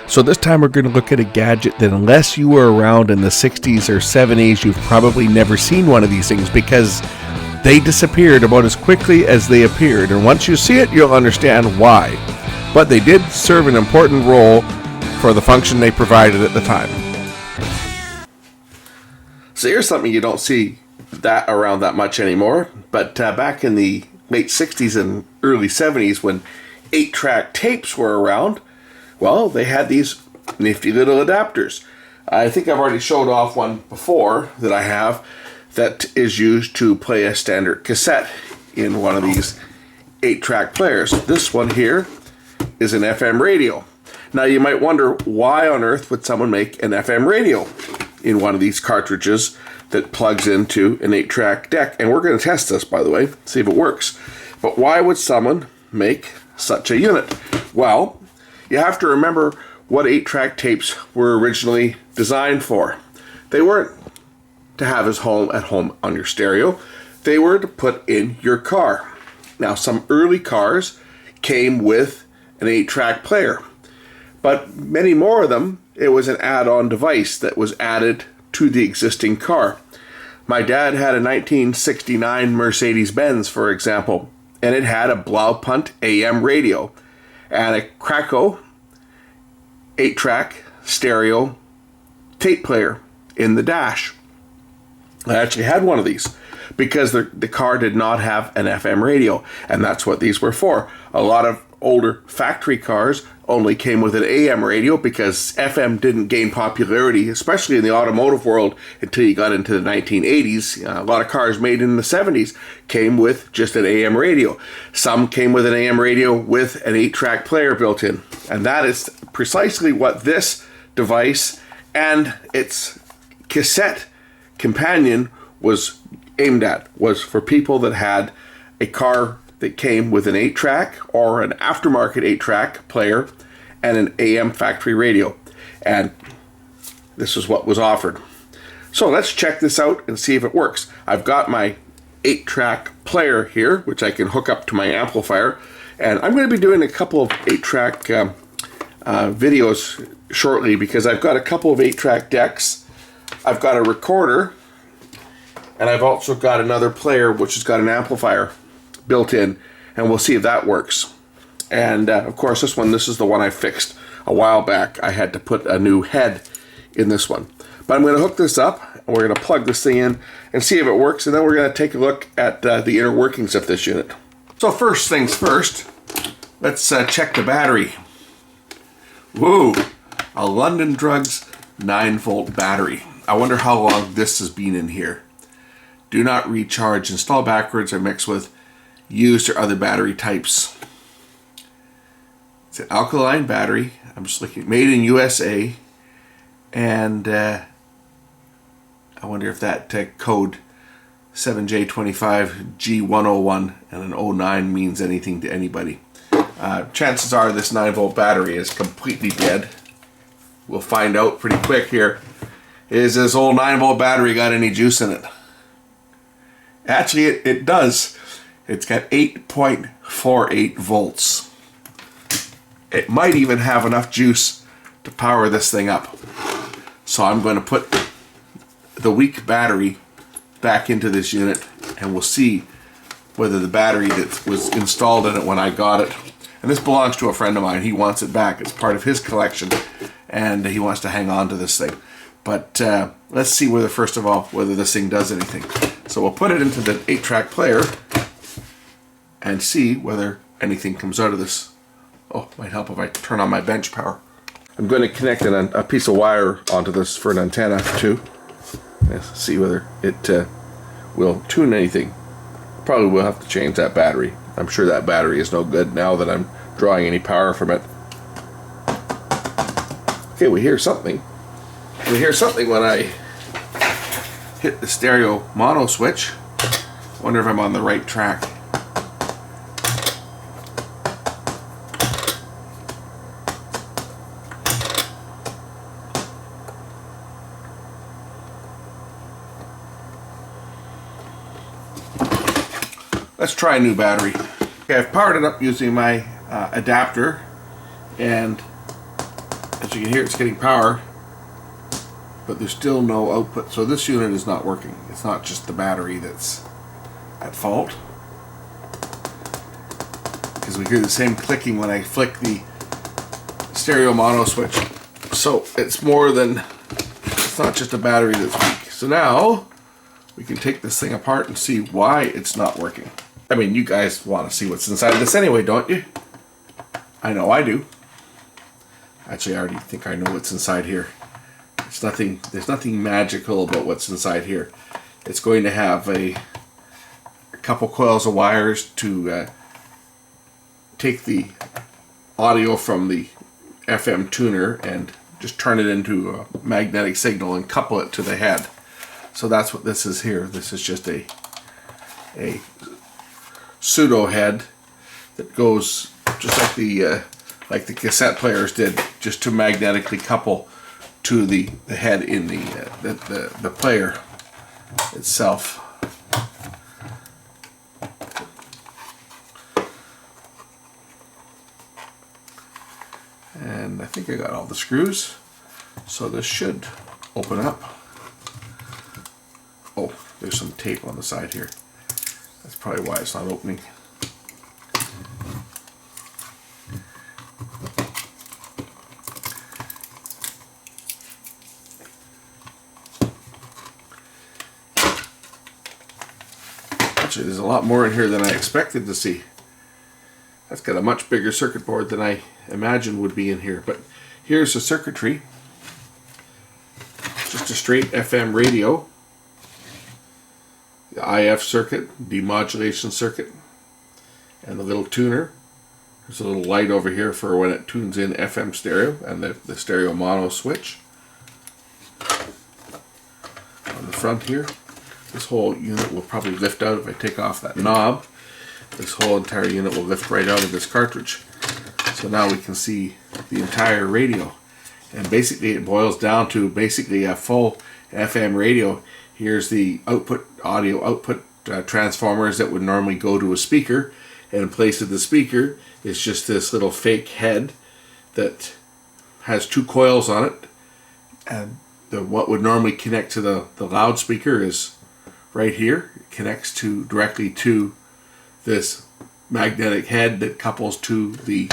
So this time we're going to look at a gadget that, unless you were around in the 60s or 70s, you've probably never seen one of these things because they disappeared about as quickly as they appeared. And once you see it, you'll understand why. But they did serve an important role for the function they provided at the time. So here's something you don't see that around that much anymore. But back in the late 60s and early 70s, when 8-track tapes were around, well, they had these nifty little adapters. I think I've already showed off one before that I have that is used to play a standard cassette in one of these 8-track players. This one here is an FM radio. Now you might wonder, why on earth would someone make an FM radio in one of these cartridges that plugs into an 8-track deck? And we're going to test this, by the way, see if it works. But why would someone make such a unit? Well, you have to remember what 8-track tapes were originally designed for. They weren't to have at home on your stereo. They were to put in your car. Now, some early cars came with an 8-track player, but many more of them, it was an add-on device that was added to the existing car. My dad had a 1969 Mercedes-Benz, for example, and it had a Blaupunkt AM radio and a Krakow 8-track stereo tape player in the dash. I actually had one of these because the car did not have an FM radio, and that's what these were for. A lot of older factory cars only came with an AM radio because FM didn't gain popularity, especially in the automotive world, until you got into the 1980s. A lot of cars made in the 70s came with just an AM radio. Some came with an AM radio with an 8-track player built in. And that is precisely what this device and its cassette companion was aimed at, was for people that had a car that came with an 8-track or an aftermarket 8-track player and an AM factory radio. And this is what was offered. So let's check this out and see if it works. I've got my 8-track player here, which I can hook up to my amplifier. And I'm going to be doing a couple of 8-track videos shortly because I've got a couple of 8-track decks. I've got a recorder, and I've also got another player which has got an amplifier built in, and we'll see if that works. And of course this is the one I fixed a while back. I had to put a new head in this one. But I'm going to hook this up, and we're going to plug this thing in and see if it works, and then we're going to take a look at the inner workings of this unit. So first things first, let's check the battery. Whoa, a London Drugs 9-volt battery. I wonder how long this has been in here. Do not recharge, install backwards, or mix with used or other battery types. It's an alkaline battery. I'm just looking, made in USA, and I wonder if that code 7J25G101 and an 09 means anything to anybody. Chances are this 9-volt battery is completely dead. We'll find out pretty quick here. Is this old 9-volt battery got any juice in it? Actually, it does. It's got 8.48 volts. It might even have enough juice to power this thing up. So I'm going to put the weak battery back into this unit, and we'll see whether the battery that was installed in it when I got it, and this belongs to a friend of mine, he wants it back. It's part of his collection, and he wants to hang on to this thing. But let's see whether, first of all, whether this thing does anything. So we'll put it into the 8-track player and see whether anything comes out of this. Oh, might help if I turn on my bench power. I'm going to connect a piece of wire onto this for an antenna too. Let's see whether it will tune anything. Probably will have to change that battery. I'm sure that battery is no good now that I'm drawing any power from it. Okay, we hear something. We hear something when I hit the stereo mono switch. Wonder if I'm on the right track. Let's try a new battery. Okay, I've powered it up using my adapter, and as So you can hear it's getting power, but there's still no output. So this unit is not working. It's not just the battery that's at fault. Because we hear the same clicking when I flick the stereo mono switch. So it's more than, it's not just a battery that's weak. So now we can take this thing apart and see why it's not working. I mean, you guys want to see what's inside this anyway, don't you? I know I do. Actually, I already think I know what's inside here. It's nothing, there's nothing magical about what's inside here. It's going to have a couple coils of wires to take the audio from the FM tuner and just turn it into a magnetic signal and couple it to the head. So that's what this is here. This is just a pseudo head that goes just like the cassette players did, just to magnetically couple to the head in the player itself. And I think I got all the screws, so this should open up. Oh, there's some tape on the side here. That's probably why it's not opening. Actually, there's a lot more in here than I expected to see. That's got a much bigger circuit board than I imagined would be in here. But here's the circuitry. Just a straight FM radio. The IF circuit, demodulation circuit, and the little tuner. There's a little light over here for when it tunes in FM stereo, and the stereo mono switch. On the front here, this whole unit will probably lift out if I take off that knob. This whole entire unit will lift right out of this cartridge. So now we can see the entire radio. And basically it boils down to basically a full FM radio. Here's the output, audio output transformers that would normally go to a speaker. And in place of the speaker is just this little fake head that has two coils on it. And what would normally connect to the loudspeaker is right here. It connects directly to this magnetic head that couples to the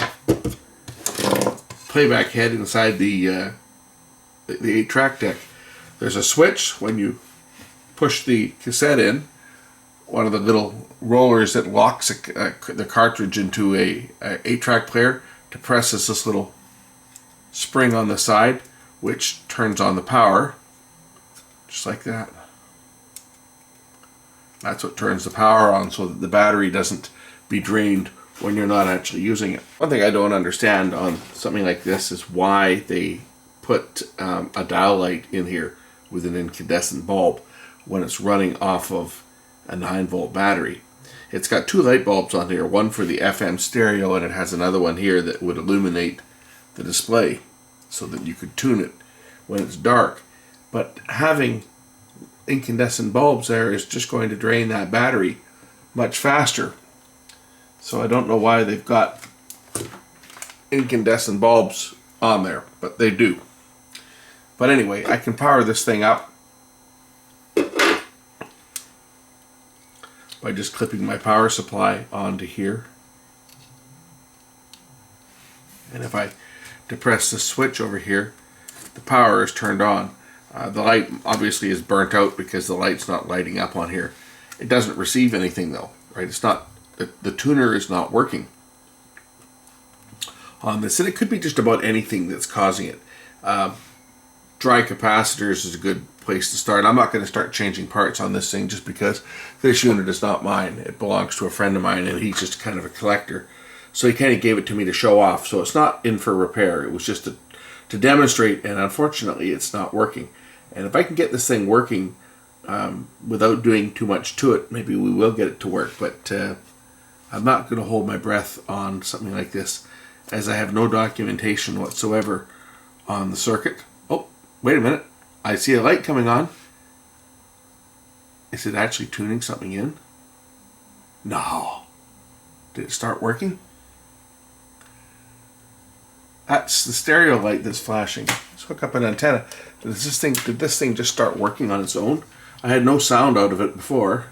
playback head inside the 8-track deck. There's a switch when you push the cassette in, one of the little rollers that locks the cartridge into a 8-track player. Depresses this little spring on the side, which turns on the power, just like that. That's what turns the power on, so that the battery doesn't be drained when you're not actually using it. One thing I don't understand on something like this is why they put a dial light in here with an incandescent bulb when it's running off of a 9-volt battery. It's got two light bulbs on here, one for the FM stereo, and it has another one here that would illuminate the display so that you could tune it when it's dark. But having incandescent bulbs there is just going to drain that battery much faster. So I don't know why they've got incandescent bulbs on there, but they do. But anyway, I can power this thing up by just clipping my power supply onto here. And if I depress the switch over here, the power is turned on. The light obviously is burnt out because the light's not lighting up on here. It doesn't receive anything though, right? It's not, the tuner is not working on this, and it could be just about anything that's causing it. Dry capacitors is a good place to start. I'm not going to start changing parts on this thing just because this unit is not mine. It belongs to a friend of mine, and he's just kind of a collector. So he kind of gave it to me to show off. So it's not in for repair. It was just to demonstrate, and unfortunately it's not working. And if I can get this thing working without doing too much to it, maybe we will get it to work. But I'm not going to hold my breath on something like this, as I have no documentation whatsoever on the circuit. Oh, wait a minute. I see a light coming on. Is it actually tuning something in? No. Did it start working? That's the stereo light that's flashing. Let's hook up an antenna. Did this thing just start working on its own? I had no sound out of it before.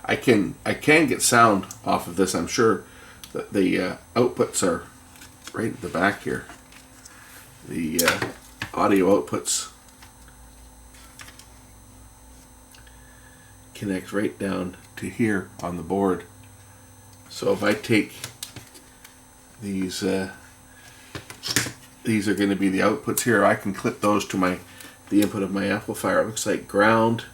I can get sound off of this. I'm sure that the outputs are right at the back here. The audio outputs connect right down to here on the board. So if I take these are going to be the outputs here. I can clip those to the input of my amplifier. It looks like ground.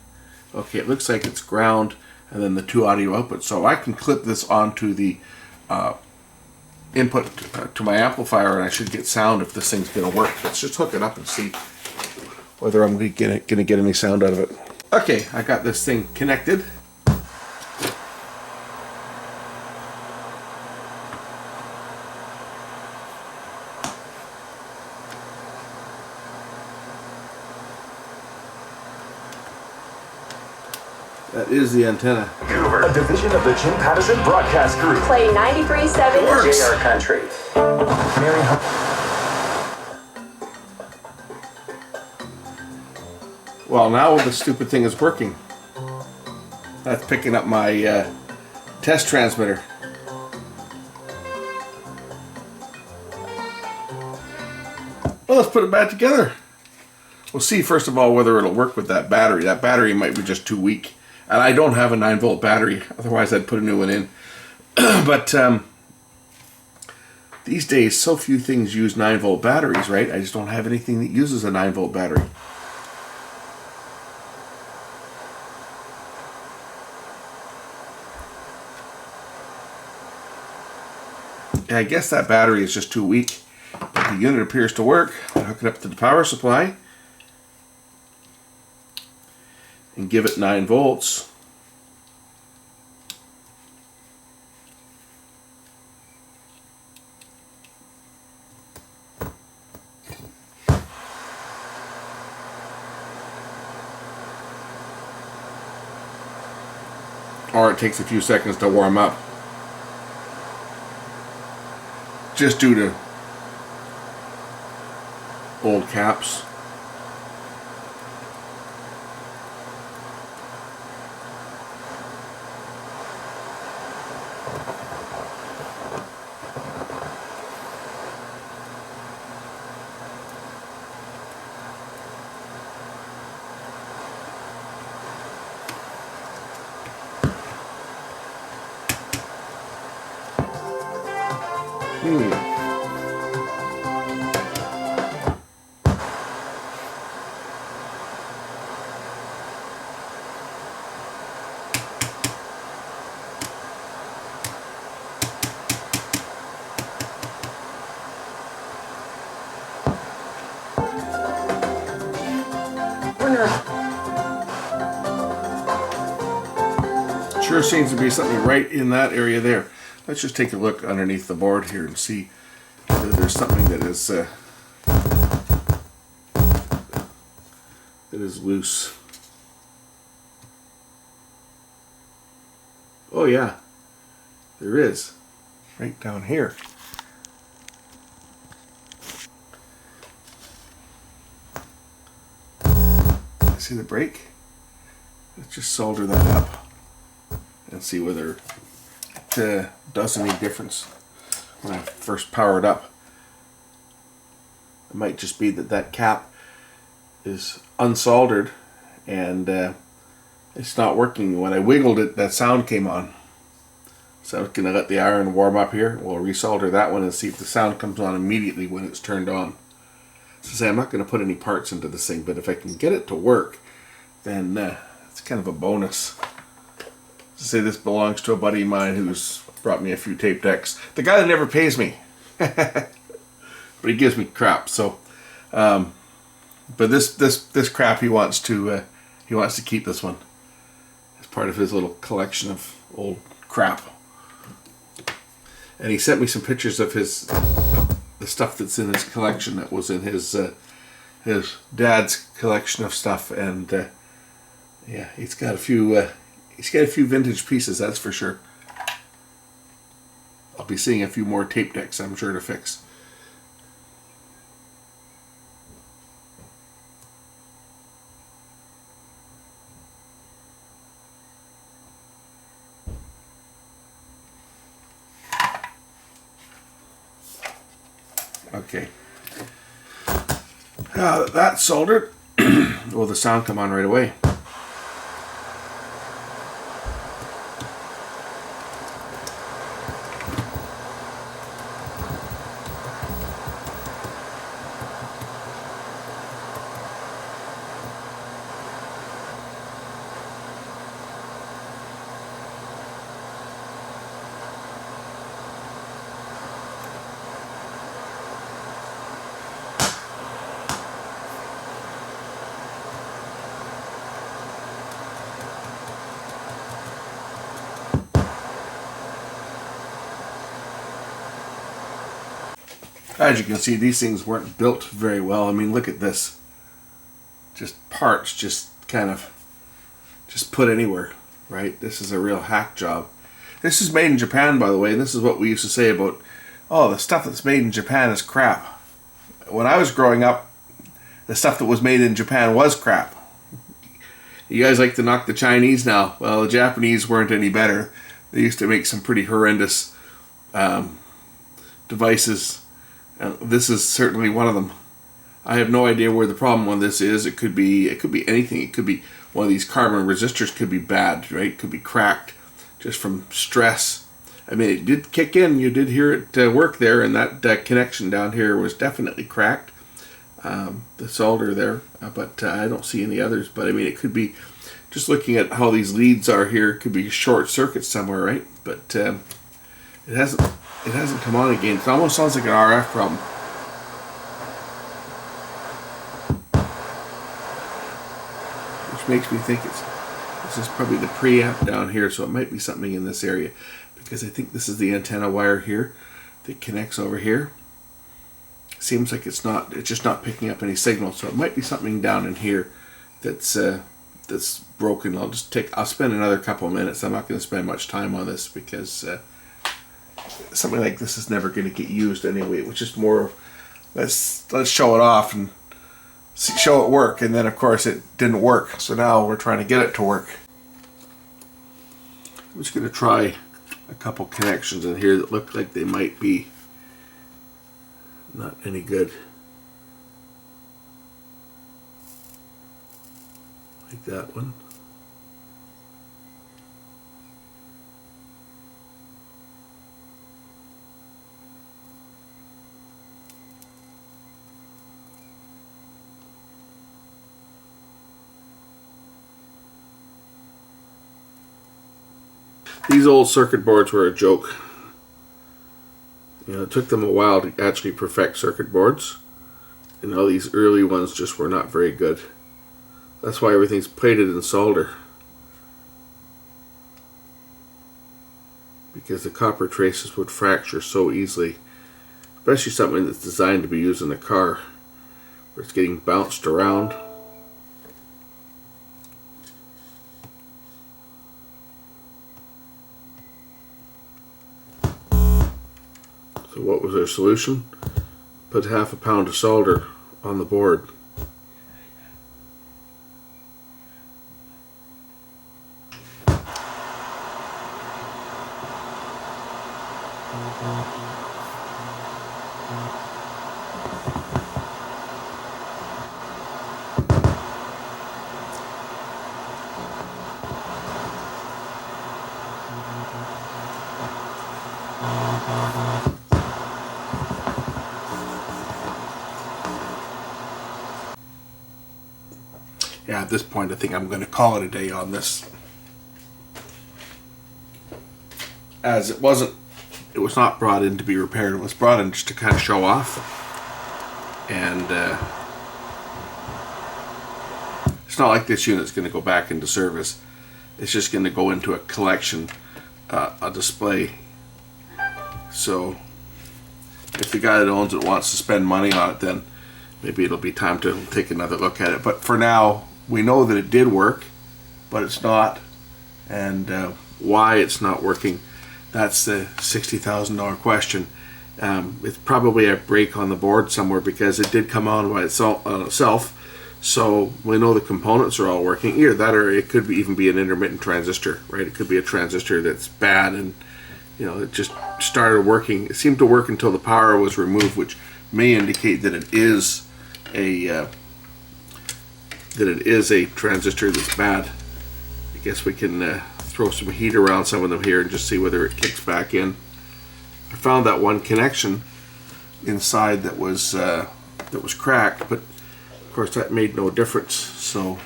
Okay, it looks like it's ground, and then the two audio outputs. So I can clip this onto the input to my amplifier, and I should get sound if this thing's going to work. Let's just hook it up and see whether I'm going to get any sound out of it. Okay, I got this thing connected. That is the antenna. A division of the Jim Patterson Broadcast Group. Play 93.7 JR Country. Mary. Well, now the stupid thing is working. That's picking up my test transmitter. Well, let's put it back together. We'll see first of all whether it'll work with that battery. That battery might be just too weak. And I don't have a 9-volt battery, otherwise I'd put a new one in. But these days, so few things use 9-volt batteries, right? I just don't have anything that uses a 9-volt battery. Yeah, I guess that battery is just too weak. But the unit appears to work. I'll hook it up to the power supply and give it 9 volts. Or it takes a few seconds to warm up, just due to old caps. Sure seems to be something right in that area there. Let's just take a look underneath the board here and see whether there's something that is loose. Oh yeah, there is. Right down here. See the break? Let's just solder that up and see whether it does any difference when I first power it up. It might just be that cap is unsoldered and it's not working. When I wiggled it, that sound came on. So I'm going to let the iron warm up here. We'll resolder that one and see if the sound comes on immediately when it's turned on. So say I'm not going to put any parts into this thing, but if I can get it to work, then it's kind of a bonus. To say this belongs to a buddy of mine who's brought me a few tape decks. The guy that never pays me, but he gives me crap. So, but this crap he wants to keep this one as part of his little collection of old crap. And he sent me some pictures of the stuff that's in his collection that was in his dad's collection of stuff, and yeah, he's got a few He's got a few vintage pieces, that's for sure. I'll be seeing a few more tape decks, I'm sure, to fix. Okay. That's soldered. Will the sound come on right away? As you can see, these things weren't built very well. I mean, look at this. Just parts, just kind of, just put anywhere, right? This is a real hack job. This is made in Japan, by the way, and this is what we used to say about, oh, the stuff that's made in Japan is crap. When I was growing up, the stuff that was made in Japan was crap. You guys like to knock the Chinese now. Well, the Japanese weren't any better. They used to make some pretty horrendous devices. This is certainly one of them. I have no idea where the problem on this is. It could be anything. It could be one of these carbon resistors could be bad, right? It could be cracked just from stress. I mean, it did kick in. You did hear it work there, and that connection down here was definitely cracked. The solder there, but I don't see any others. But I mean, it could be, just looking at how these leads are here, it could be short circuit somewhere, right? But it hasn't come on again. It almost sounds like an RF problem. Which makes me think this is probably the preamp down here, so it might be something in this area, because I think this is the antenna wire here that connects over here. Seems like it's just not picking up any signal, so it might be something down in here that's broken. I'll spend another couple of minutes. I'm not going to spend much time on this because something like this is never going to get used anyway. It was just more, let's show it off and show it work, and then of course it didn't work, so now we're trying to get it to work. I'm just going to try a couple connections in here that look like they might be not any good, like that one. These old circuit boards were a joke. You know, it took them a while to actually perfect circuit boards, and all these early ones just were not very good. That's why everything's plated in solder, because the copper traces would fracture so easily, especially something that's designed to be used in a car where it's getting bounced around. So what was our solution? Put half a pound of solder on the board. Yeah, at this point I think I'm going to call it a day on this, as it was not brought in to be repaired. It was brought in just to kind of show off, and it's not like this unit's going to go back into service. It's just going to go into a collection, a display. So if the guy that owns it wants to spend money on it, then maybe it'll be time to take another look at it. But for now, we know that it did work, but it's not And why it's not working, that's the $60,000 question. It's probably a break on the board somewhere, because it did come on by itself. So we know the components are all working. Either that, or it could even be an intermittent transistor, right? It could be a transistor that's bad, and it just started working. It seemed to work until the power was removed, which may indicate that it is a transistor that's bad. I guess we can throw some heat around some of them here and just see whether it kicks back in. I found that one connection inside that was cracked, but of course that made no difference. So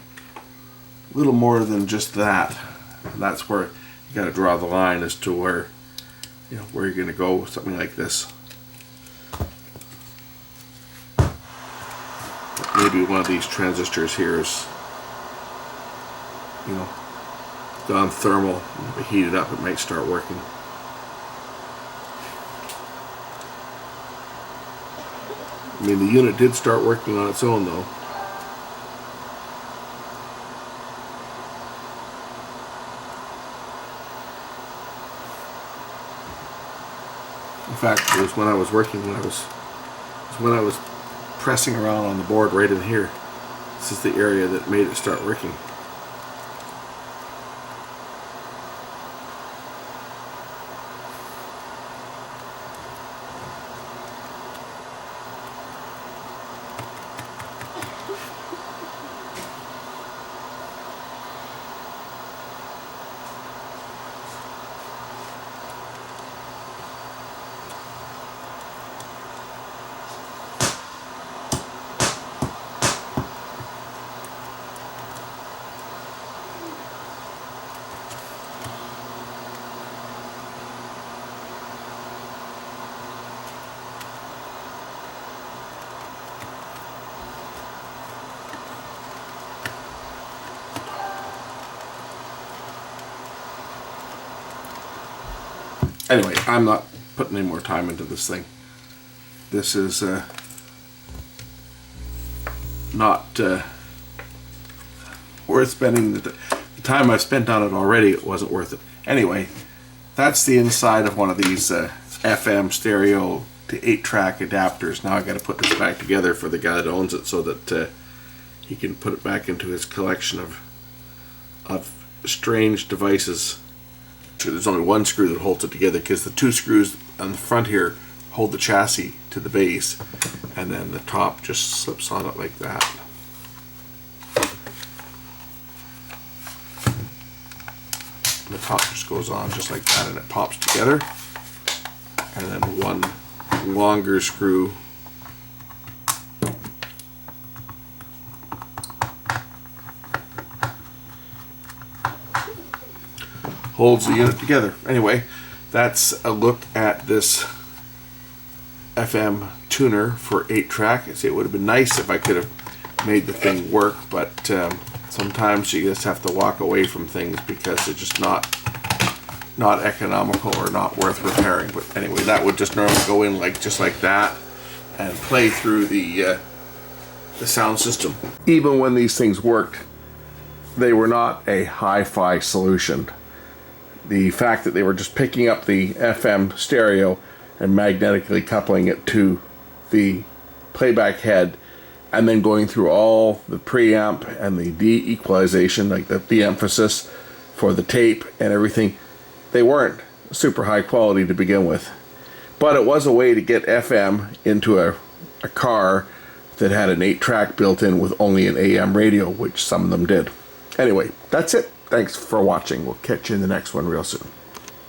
a little more than just that. And that's where you got to draw the line as to where where you're going to go with something like this. Maybe one of these transistors here is gone thermal. If we heat it up, it might start working. I mean, the unit did start working on its own, though. In fact, it was when I was working, when I was pressing around on the board right in here. This is the area that made it start working. Anyway, I'm not putting any more time into this thing. This is not worth spending the time I've spent on it already. It wasn't worth it. Anyway, that's the inside of one of these FM stereo to 8-track adapters. Now I got to put this back together for the guy that owns it, so that he can put it back into his collection of strange devices. There's only one screw that holds it together, because the two screws on the front here hold the chassis to the base, and then the top just slips on it like that. And the top just goes on just like that, and it pops together. And then one longer screw holds the unit together. Anyway, that's a look at this FM tuner for 8-track. I say it would have been nice if I could have made the thing work, but sometimes you just have to walk away from things because they're just not economical or not worth repairing. But anyway, that would just normally go in just like that and play through the sound system. Even when these things worked, they were not a hi-fi solution. The fact that they were just picking up the FM stereo and magnetically coupling it to the playback head, and then going through all the preamp and the de-equalization, like the de-emphasis for the tape and everything, they weren't super high quality to begin with. But it was a way to get FM into a car that had an 8-track built in with only an AM radio, which some of them did. Anyway, that's it. Thanks for watching. We'll catch you in the next one real soon.